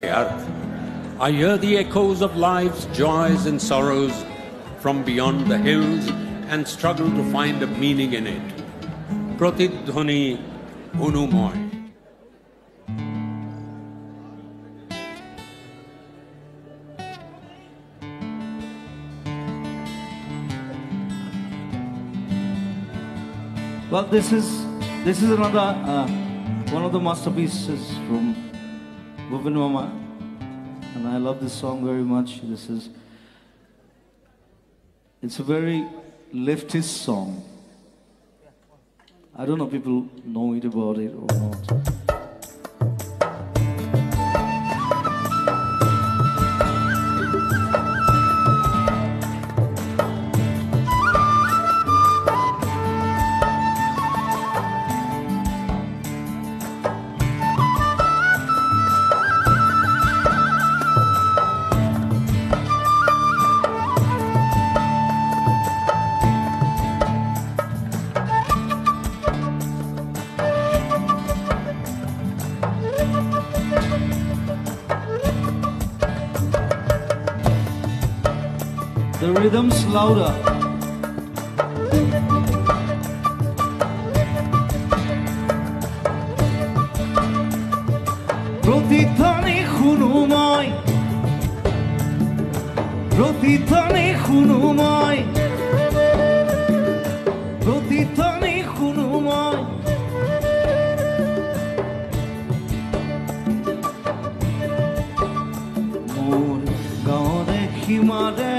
earth. I hear the echoes of life's joys and sorrows from beyond the hills and struggle to find a meaning in it. Pratidhwani Unumoy. Well, this is another one of the masterpieces from Bhuvan Mama, and I love this song very much. It's a very leftist song. I don't know if people know it about it or not. The rhythm's louder. Pratidhwani Unumoy, Pratidhwani Unumoy, Pratidhwani Unumoy. Mor gaore himare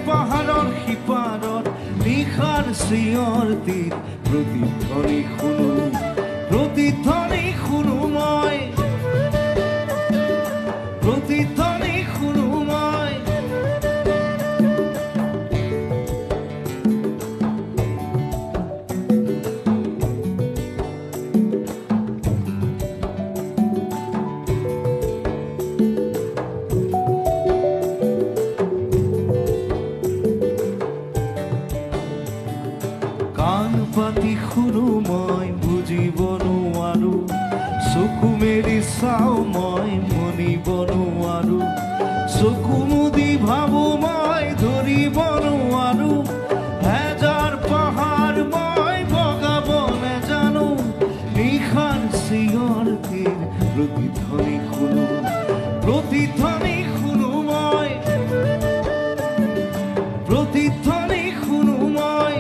paharar hiparar nikhar siyor tir pratidhwani khunu pratidhwani khunumoy pratidhwani khunumoy Pati Unumoy bujibo nuwaru soku meri sao moi monibo nuwaru soku mudi bhabo moi dhoribo nuwaru hajar pahar moi bogabo na janu nikhar siyor tir pratidhwani khunu pratidhwani khunumoy pratidhwani khunumoy.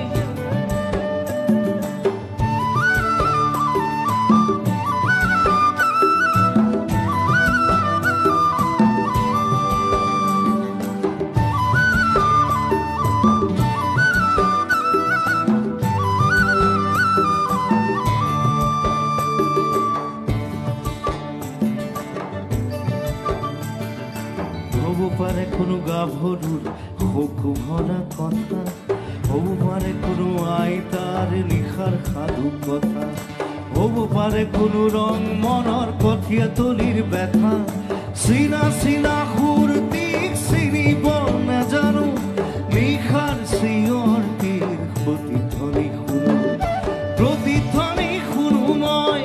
হব পারে কোনো গাভরুর হোক ভরা কথা হব পারে কোনো আইতার লিখার সাধু কথা হব পারে কোনো রং মনর কথিয়া তলির ব্যথা সিনা সিনা হুরতি সিনিব না জানো লিখার সিয়র তীর পতিধ্বনি খুনু প্রতিধ্বনি খুনুময়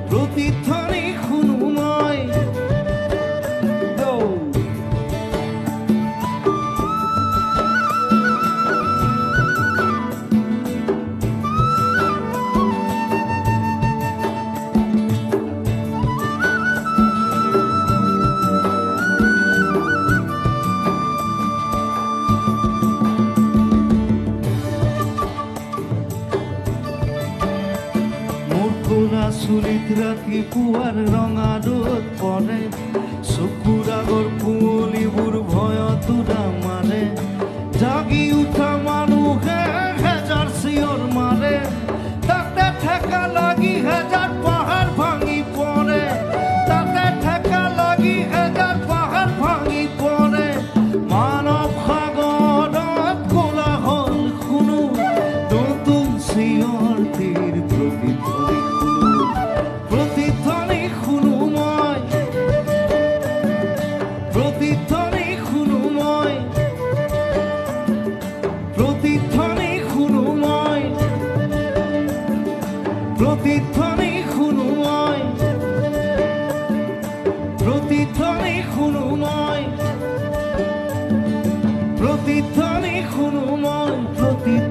প্রতিধ্বনি খুনুময়. চুলিত ৰাতি পুৱাৰ ৰঙা ৰ'দ পৰে চকুৰ আগৰ কুঁৱলীবোৰ ভয়ত উৰা মাৰে জাগি উঠা মানুহে হেজাৰ চিঞৰ মাৰে তাতে ঠেকা লাগি হেজাৰ পাহাৰ ভাঙি পৰে তাতে ঠেকা লাগি হেজাৰ পাহাৰ ভাঙি পৰে মানৱ সাগৰত কোলাহল শুনো নতুন চিঞৰ তীৰ প্ৰকৃতিৰ Pratidhwani Unumoy খুনুময়, প্ৰতিধ্বনি খুনুময়, প্ৰতিধ্বনি